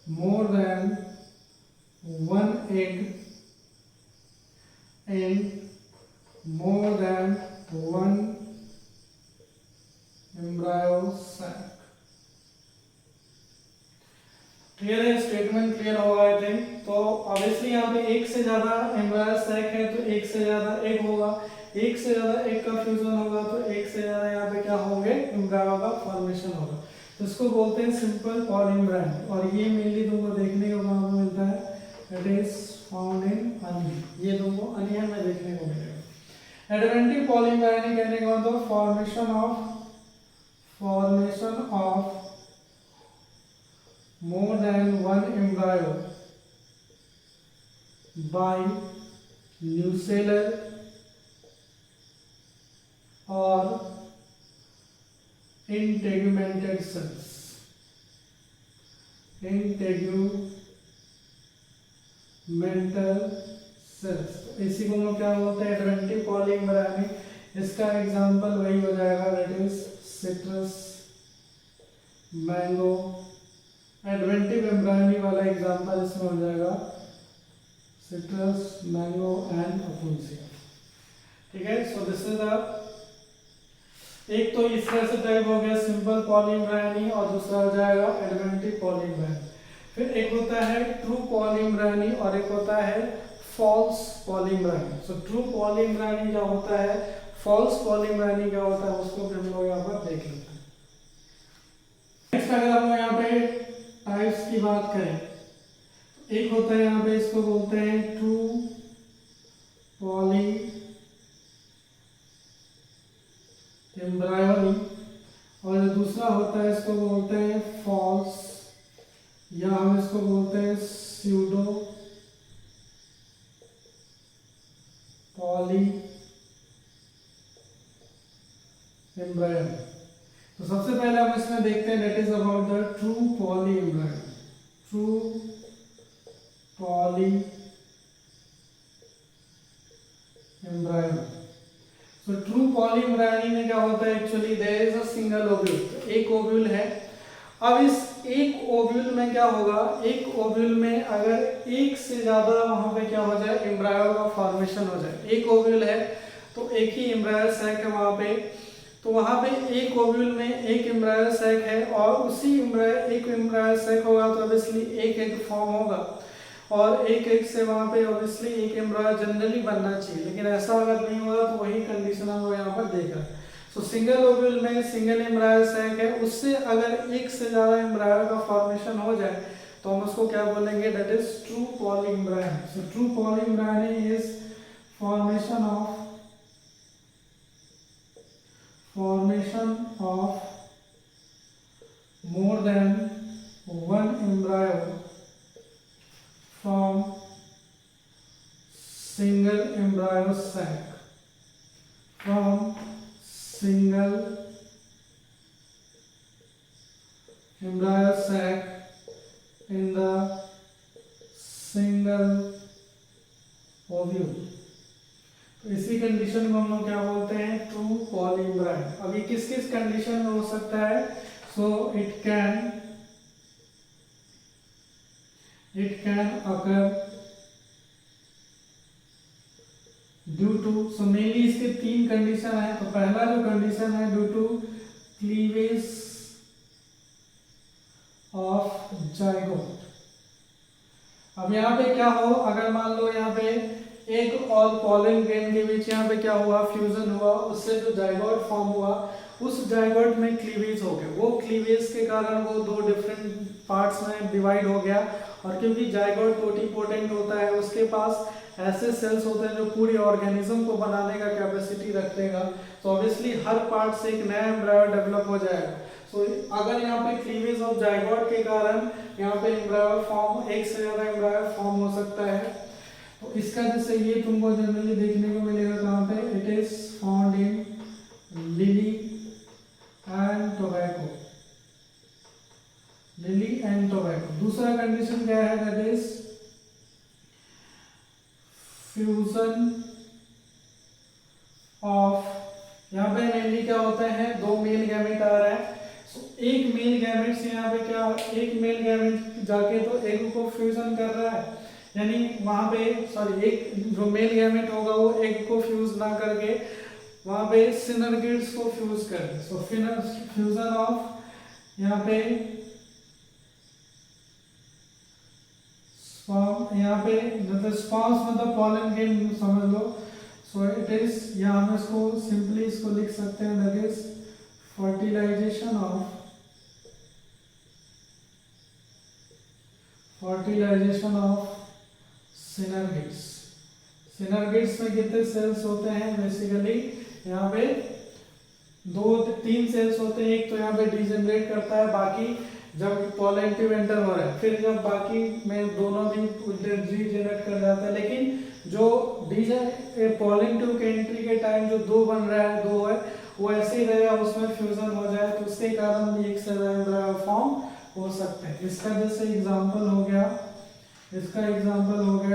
more than one egg and more than one embryo sac। Clear है? Statement clear होगा I think. तो obviously यहाँ पे एक से ज्यादा embryo sac है तो एक से ज्यादा एग होगा, एक से ज्यादा एग का फ्यूजन होगा तो एक से ज्यादा यहाँ पे क्या होंगे? एम्ब्रायो का फॉर्मेशन होगा। तो इसको बोलते हैं सिंपल पॉलीमराइनी, और ये मेनली तुमको देखने को कहाँ पे मिलता है? It is found in onion. ये तुमको अनियन में देखने को मिलेगा। एडवेंटिव पॉलीमराइनी कहने का मतलब formation of more than one embryo by nucellar or integumented cells। integumental cells, इसी को हम लोग क्या बोलते हैं? Adventive polyembryony. इसका एग्जांपल वही हो जाएगा that is citrus, mango. Adventive embryony वाला एग्जांपल इसमें हो जाएगा सिट्रस, मैंगो एंड अपुल्सिया। ठीक है, सो दिस इज द, एक तो इस तरह से टाइप हो गया सिंपल पॉलीमराइनी और दूसरा हो जाएगा एडवेंटिव पॉलीमराइनी। फिर एक होता है ट्रू पॉलीमराइनी और एक होता है फॉल्स पॉलीमराइनी। सो ट्रू पॉलीमराइनी क्या होता है, फॉल्स पॉलीमराइनी क्या होता है, उसको हम लोग यहाँ पर देख लेते हैं। नेक्स्ट अगर हम यहाँ पे टाइप्स की बात करें, एक होता है यहाँ पे, इसको बोलते हैं ट्रू पॉली एम्ब्रायोनी, और दूसरा होता है इसको बोलते हैं फॉल्स, या हम इसको बोलते हैं स्यूडो पॉली एम्ब्रायोनी। तो सबसे पहले हम इसमें देखते हैं that is about the true polyembryony. True polyembryony, so true polyembryony में क्या होता है? Actually there is a single ovule, एक ओव्यूल है। अब इस एक ओव्यूल में क्या होगा? एक ओव्यूल में अगर एक से ज्यादा वहां पे क्या हो जाए? एम्ब्रायो का फॉर्मेशन हो जाए। एक ओव्यूल है तो एक ही एम्ब्रायो सैक है वहां पे, तो वहां पे एक ओव्यूल में एक एम्ब्रायो सैक है और उसी एक एम्ब्रायो सैक होगा तो ऑब्वियसली एक एग फॉर्म होगा, और एक एग से वहां पे ऑब्वियसली एक एम्ब्रायो जनरली बनना चाहिए, लेकिन ऐसा अगर नहीं होगा तो वही कंडीशन हम यहाँ पर देख रहे हैं। सो सिंगल ओव्यूल में सिंगल एम्ब्रायो सैक है, उससे अगर एक से ज्यादा एम्ब्रायो का फॉर्मेशन हो जाए तो हम उसको क्या बोलेंगे? That is true polyembryony. So true polyembryony is formation of formation of more than one embryo from single embryo sac, from single embryo sac in the single ovule। तो इसी condition को हम लोग क्या बोलते हैं, true पॉलीम्ब्राइन। अभी किस किस कंडीशन में हो सकता है, so it can occur due to, so mainly इसके तीन कंडीशन है। तो पहला जो कंडीशन है due to cleavage of zygote. अब यहाँ पे क्या हो, अगर मान लो यहाँ पे एक और पॉलन ग्रेन के बीच यहाँ पे क्या हुआ, फ्यूजन हुआ, उससे जो जाइगोट फॉर्म हुआ, उस जाइगोट में क्लीवेज हो गया। वो क्लीवेज के कारण वो दो डिफरेंट पार्ट्स में डिवाइड हो गया। और क्योंकि जाइगोट टोटिपोटेंट होता है, उसके पास ऐसे सेल्स होते हैं जो पूरी ऑर्गेनिज्म को बनाने का कैपेसिटी रखेगा, तो ऑब्वियसली हर पार्ट से एक नया एम्ब्रायो डेवलप हो जाएगा। सो अगर यहाँ पे क्लीवेज ऑफ जाइगोट के कारण यहाँ पे एम्ब्रायो फॉर्म, एक से ज्यादा एम्ब्रायो फॉर्म हो सकता है। तो इसका जैसे ये तुमको जनरली देखने को मिलेगा कहाँ पे, it is found in lily and tobacco, lily and tobacco. दूसरा कंडीशन क्या है, दैट इज फ्यूजन ऑफ, यहाँ पे मेनली क्या होता है, दो मेल गैमेट आ रहा है। सो एक मेल गैमेट से यहाँ पे क्या, एक मेल गैमेट जाके तो एग को फ्यूजन कर रहा है, यानी वहां पे एक जो मेल गैमेट होगा वो एग को फ्यूज ना करके वहां पे सिनर्गिड्स को फ्यूज करे। सो फ्यूजन ऑफ यहाँ पे यहाँ पे स्पॉन्स मतलब पॉलन ग्रेन समझ लो। सो इट इज, यहाँ हम इसको सिंपली इसको लिख सकते हैं, दैट इज फर्टिलाइजेशन ऑफ सिनर्गिड्स। सिनर्गिड्स में कितने सेल्स होते हैं, बेसिकली यहाँ पे दो तीन सेल्स होते हैं। एक तो यहाँ पे डिजेनरेट करता है, बाकी जब पॉलन ट्यूब एंटर हो रहा है, फिर जब बाकी में दोनों भी रीजेनरेट कर जाता है। लेकिन जो पॉलन ट्यूब के एंट्री के टाइम जो दो बन रहा है, दो है, वो ऐसे ही रहेगा, उसमें फ्यूजन हो जाए, तो उसके कारण भी एक से ज्यादा एम्ब्रायो फॉर्म हो सकते हैं। इसका जैसे एग्जांपल हो गया,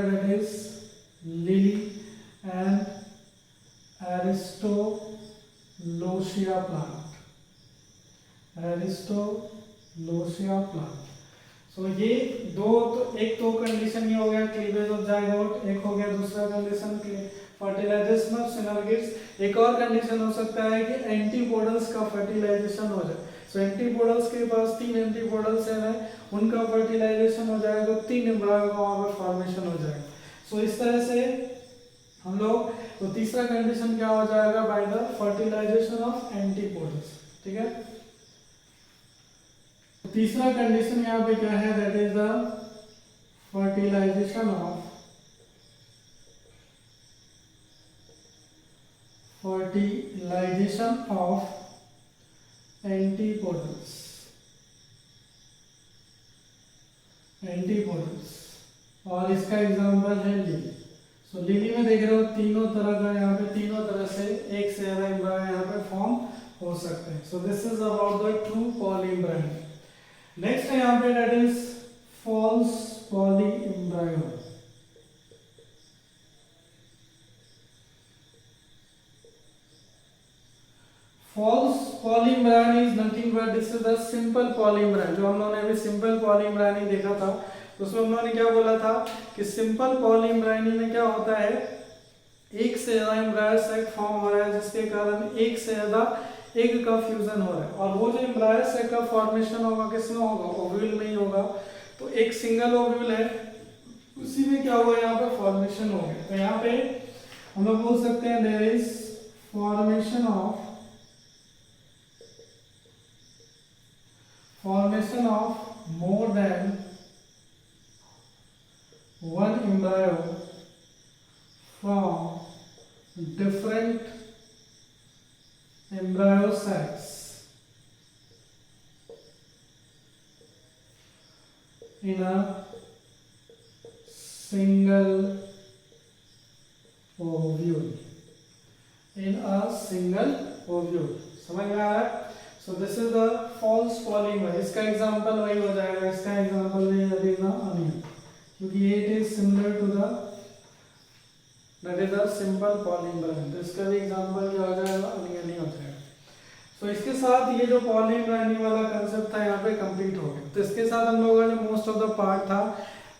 that is lily and aristolochia plant. So ये दो, तो एक तो कंडीशन ये हो गया क्लीवेज ऑफ जाइगोट, एक हो गया दूसरा कंडीशन फर्टिलाइजेशन ऑफ सिनर्गिड्स। एक और कंडीशन हो सकता है कि एंटीपोडल्स का फर्टिलाइजेशन हो जाए। सो एंटीपोडल्स के पास तीन एंटीपोडल सेल है, उनका फर्टिलाइजेशन हो जाएगा, तीन एम्ब्रायो का वहां पर फॉर्मेशन हो जाएगा। सो इस तरह से हम लोग, तो तीसरा कंडीशन क्या हो जाएगा, by the fertilization of antipodals. ठीक है, तीसरा कंडीशन यहाँ पे क्या है, that is the fertilization of antipodals. और इसका एग्जांपल है लिली। सो लिली में देख रहे हो तीनों तरह का, यहाँ पे तीनों तरह से एक से ज्यादा एम्ब्रायो यहाँ पे फॉर्म हो सकते हैं। So this is about the true polyembryo. Next है यहाँ पे, that is false polyembryo. False polyembryo is nothing but this is the simple polyembryo. जो हम लोगों ने अभी सिंपल पॉलीम्ब्रायो देखा था, उसमें हम लोगों ने क्या बोला था कि सिंपल पॉलीम्ब्रायो में क्या होता है, एक से ज्यादा एम्ब्रायो सेक फॉर्म हो रहा है, जिसके कारण एक से ज्यादा एग का फ्यूजन हो रहा है। और वो जो एम्ब्रायो सेक का फॉर्मेशन होगा किसमें होगा, ओव्यूल में ही होगा। तो एक सिंगल ओव्यूल है, उसी में क्या हुआ, यहाँ पे फॉर्मेशन हो गया। तो यहाँ पे हम लोग बोल सकते हैं there is formation of more than one embryo from different embryo embryosacks in a single ovule, in a single ovule। समझ में आ रहा है? So this is the false polyembryony. इसका एग्जांपल वही हो जाएगा, इसका एग्जांपल वही लगेगा अनियन, क्योंकि it is similar to the that is the simple polyembryony. तो इसका भी एग्जांपल क्या हो जाएगा? अनियन ही हो जाएगा। सो इसके साथ ये जो पॉलीमर वाला कंसेप्ट था यहाँ पे कंप्लीट हो गया। तो इसके साथ हम लोगों ने मोस्ट ऑफ द पार्ट था,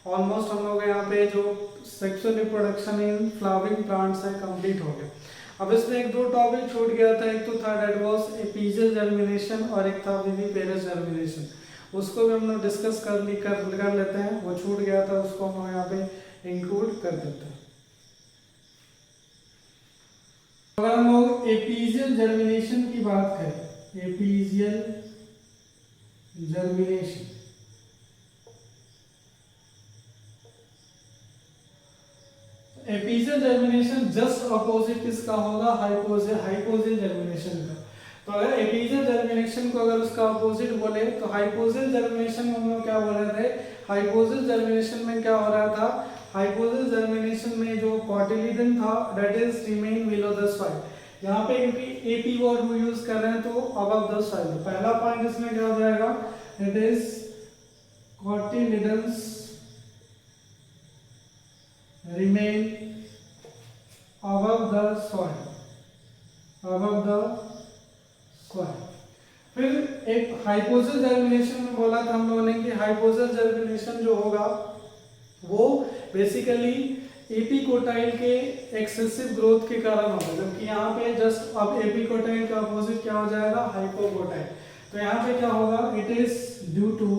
ऑलमोस्ट हम लोग यहाँ पे जो sexual reproduction in flowering plants है कंप्लीट हो गया। अब इसमें एक दो टॉपिक छूट गया था, एक तो था दैट वाज एपिजल जर्मिनेशन और एक था विविपेरस जर्मिनेशन। उसको भी हम लोग डिस्कस कर लेते हैं, वो छूट गया था, उसको हम यहाँ पे इंक्लूड कर देते हैं। अगर हम लोग एपिजियल जर्मिनेशन की बात करें, एपिजियल जर्मिनेशन एपिजियल जर्मिनेशन जस्ट अपोजिट किसका होगा? हाइपोजियल जर्मिनेशन का। तो अगर एपिजियल जर्मिनेशन को अगर उसका अपोजिट बोले तो हाइपोजियल जर्मिनेशन में हम लोग क्या बोल रहे थे? हाइपोजियल जर्मिनेशन में क्या हो रहा था? हाइपोजियल जर्मिनेशन में जो कॉटिलीडन था that is remain below the soil. यहाँ पे क्योंकि एपी वर्ड यूज कर रहे हैं तो अबव द सॉइल। पहला पॉइंट इसमें क्या हो जाएगा? It is cotyledons remain above the soil, above the soil। फिर एक हाइपोजियल जर्मिनेशन में बोला था हम लोगों ने कि हाइपोजियल जर्मिनेशन जो होगा वो बेसिकली एपिकोटाइल के एक्सेसिव ग्रोथ के कारण होगा, जबकि यहाँ पे जस्ट अब एपिकोटाइल का अपोजिट क्या हो जाएगा? हाइपोकोटाइल। तो यहाँ पे क्या होगा? It is due to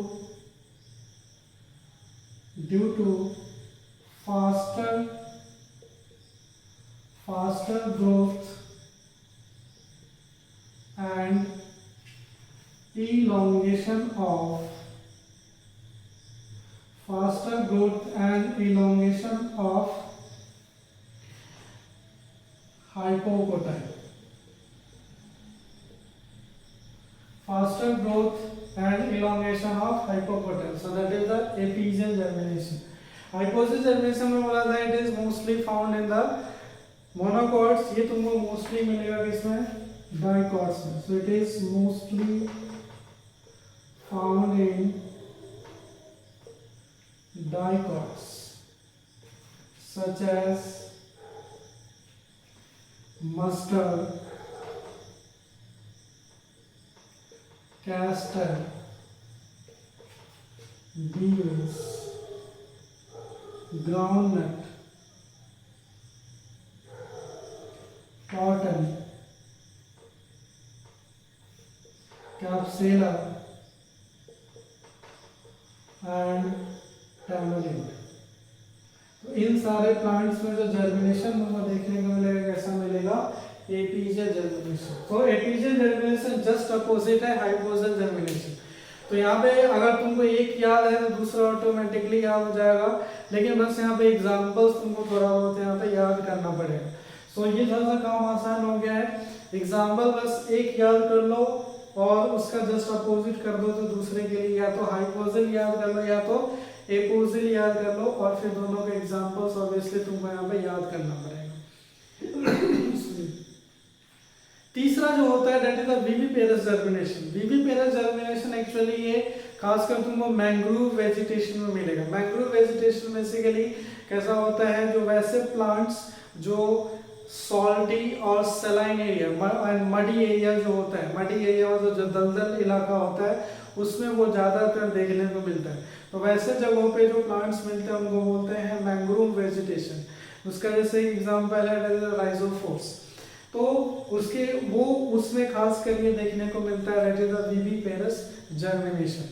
faster growth and elongation of hypocotyle, faster growth and elongation of hypocotyle। So that is the apical germination। Hypogeal germination में बोला था it is mostly found in the monocots. ये तुमको mostly मिलेगा किसमें? Dicots में। So it is mostly found in dicots such as mustard, castor, beans, groundnut, cotton, capsula and tamarind। तो इन सारे प्लांट्स में जो जर्मिनेशन हमको देखने को मिलेगा कैसा मिलेगा? एपिजियल जर्मिनेशन। तो एपिजियल जर्मिनेशन जस्ट अपोजिट है हाइपोजियल जर्मिनेशन। तो यहाँ पे अगर तुमको एक याद है तो दूसरा ऑटोमेटिकली याद हो जाएगा, लेकिन बस यहाँ पे एग्जांपल्स तुमको थोड़ा बहुत यहाँ पे याद करना पड़ेगा। सो ये थोड़ा सा काम आसान हो गया है। एग्जांपल बस एक याद कर लो और उसका जस्ट अपोजिट कर दो, तो दूसरे के लिए या तो हाइपोजियल याद कर लो या तो एपोजियल याद कर लो, और फिर दोनों के एग्जांपल्स ऑब्वियसली तुमको यहाँ पे याद करना पड़ेगा। तीसरा जो होता है that is the viviparous germination. Viviparous germination actually ये खासकर तुमको मैंग्रोव वेजिटेशन में मिलेगा। मैंग्रोव वेजिटेशन बेसिकली कैसा होता है? जो वैसे प्लांट्स जो सॉल्टी और सलाइन एरिया, मडी एरिया जो होता है, मडी एरिया मतलब जो दलदल इलाका होता है उसमें वो ज्यादातर देखने को मिलता है। तो वैसे जगहों पे जो प्लांट्स मिलते हैं उनको बोलते हैं मैंग्रोव वेजिटेशन। उसका जैसे एग्जांपल है राइजोफोर्स। तो उसके वो उसमें खास करके देखने को मिलता है that is the viviparous germination.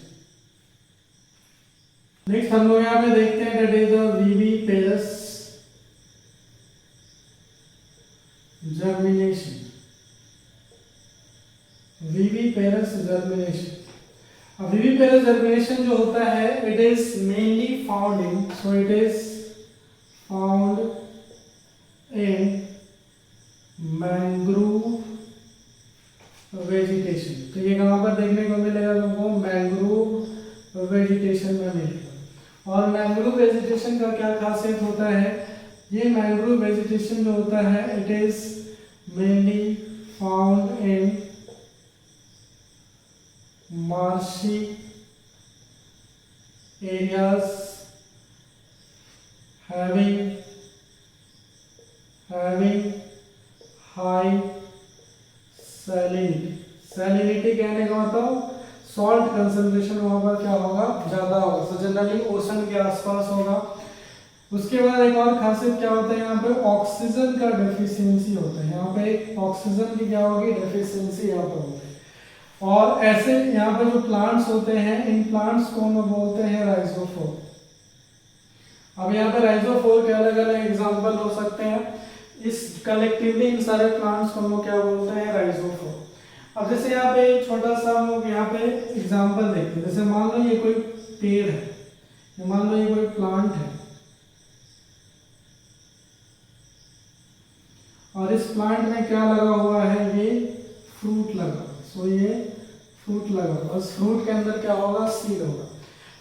Next हम लोग यहाँ पे देखते हैं that is the viviparous germination. Viviparous germination, viviparous germination जो होता है it is mainly found in, so it is found in mangrove vegetation. तो ये कहाँ पर देखने को मिलेगा तुमको? मैंग्रोव वेजिटेशन में मिलेगा। और मैंग्रोव वेजिटेशन का क्या खासियत होता है? ये मैंग्रोव वेजिटेशन जो होता है it is mainly found in marshy areas having high salinity। salinity कहने का मतलब सॉल्ट कंसंट्रेशन वहां पर क्या होगा? ज्यादा होगा। सो जनरली ओशन के आसपास होगा। उसके बाद एक और खासियत क्या होता है यहाँ पे? ऑक्सीजन का डेफिशिएंसी होता है। यहाँ पे ऑक्सीजन की क्या होगी? डेफिशिएंसी यहाँ पर होगी। और ऐसे यहाँ पे जो प्लांट्स होते हैं इन प्लांट्स को हम बोलते हैं राइजोफोर। अब यहाँ पे राइजोफोर के अलग अलग एग्जांपल हो सकते हैं। इस कलेक्टिवली इन सारे प्लांट्स को हम लोग क्या बोलते हैं? राइजोफोर। अब जैसे यहाँ पे छोटा सा हम लोग यहाँ पे एग्जांपल देखते हैं। जैसे मान लो ये कोई पेड़ है, मान लो ये कोई प्लांट है, और इस प्लांट में क्या लगा हुआ है? ये फ्रूट लगा। सो ये फ्रूट लगा और इस फ्रूट के अंदर क्या होगा? सीड होगा।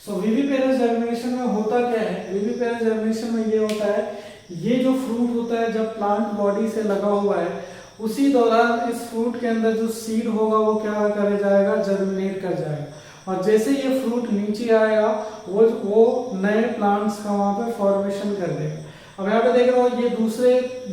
सो विविपेरस जर्मिनेशन में होता क्या है? विविपेरस जर्मिनेशन में ये होता है, ये जो फ्रूट होता है जब प्लांट बॉडी से लगा हुआ है उसी दौरान इस फ्रूट के अंदर जो सीड होगा वो क्या कर जाएगा? जर्मिनेट कर जाएगा। और जैसे ये फ्रूट नीचे आएगा वो नए प्लांट्स का वहां पे फॉर्मेशन कर देगा। अब यहाँ पे देख रहे हो ये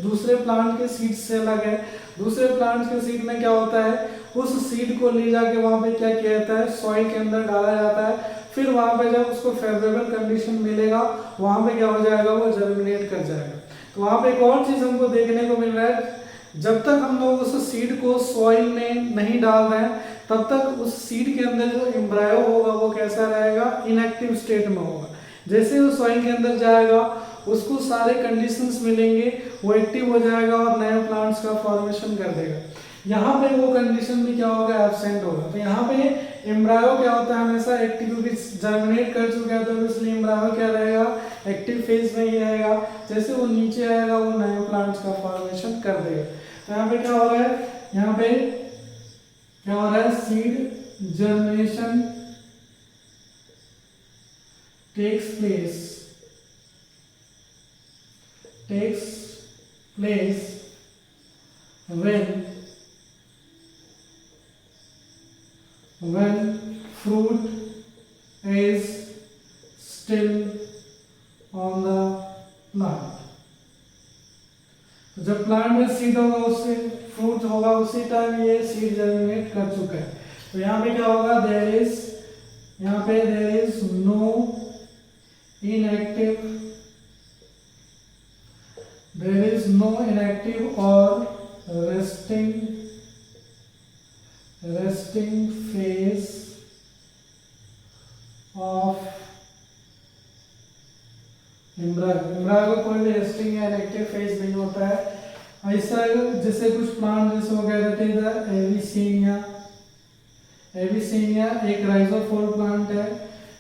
दूसरे प्लांट के सीड से अलग है। दूसरे प्लांट के सीड में क्या होता है? उस सीड को ले जाके वहां पे क्या किया जाता है? सॉइल के अंदर डाला जाता है। फिर वहां पे जब उसको फेवरेबल कंडीशन मिलेगा वहां पे क्या हो जाएगा? वो जर्मिनेट कर जाएगा। तो वहां पे एक और चीज हमको देखने को मिल रहा है, जब तक हम लोग उस सीड को सॉइल में नहीं डाल रहे हैं तब तक उस सीड के अंदर जो एम्ब्रायो होगा वो कैसा रहेगा? इनएक्टिव स्टेट में होगा। जैसे वो सॉइल के अंदर जाएगा उसको सारे कंडीशंस मिलेंगे, वो एक्टिव हो जाएगा और नए प्लांट्स का फॉर्मेशन कर देगा। यहाँ पे वो कंडीशन भी क्या होगा? एब्सेंट होगा। तो यहाँ पे एम्ब्रायो क्या होता है? हमेशा एक्टिव, क्योंकि जर्मिनेट कर चुका है तो इसलिए एम्ब्रायो क्या रहेगा? एक्टिव फेज में ही रहेगा। जैसे वो नीचे आएगा वो नए प्लांट्स का फॉर्मेशन कर देगा। तो यहाँ पे क्या हो रहा है? यहाँ पे क्या हो रहा है? Seed germination takes place when fruit is still on the plant। तो जब प्लांट में सीड होगा उससे फ्रूट होगा उसी टाइम ये सीड जर्मिनेट कर चुका है। तो यहाँ पे क्या होगा? There is no inactive or resting phase of embryo का कोई भी रेस्टिंग या इनएक्टिव फेज नहीं होता है। ऐसा जैसे कुछ प्लांट जैसे हो गया रहते हैं एविसेनिया एक राइजोफोर प्लांट है।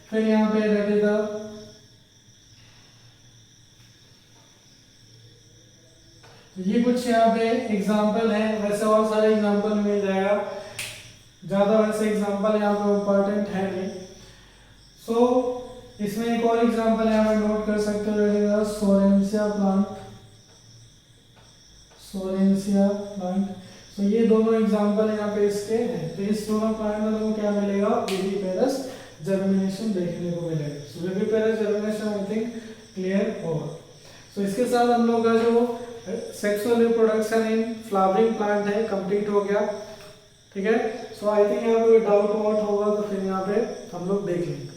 फिर यहाँ पे रहते था ये कुछ यहाँ पे एग्जाम्पल है। वैसे और सारे एग्जाम्पल मिल जाएगा, ज्यादा वैसे एग्जाम्पल यहाँ पे इम्पोर्टेंट है नहीं। सो इसमें एक और एग्जाम्पल यहाँ पे नोट कर सकते हो, सोरेंसिया प्लांट। तो ये दोनों एग्जाम्पल यहाँ पे इसके हैं। तो इस दोनों प्लांट में तुमको क्या मिलेगा? विविपेरस जर्मिनेशन देखने को मिलेगा। So viviparous germination I think clear होगा। सो इसके साथ हम लोग का जो sexual reproduction in flowering plant है कंप्लीट हो गया। ठीक है। सो आई थिंक यहाँ पे डाउट वाउट होगा तो फिर यहाँ पे हम लोग देख लेंगे।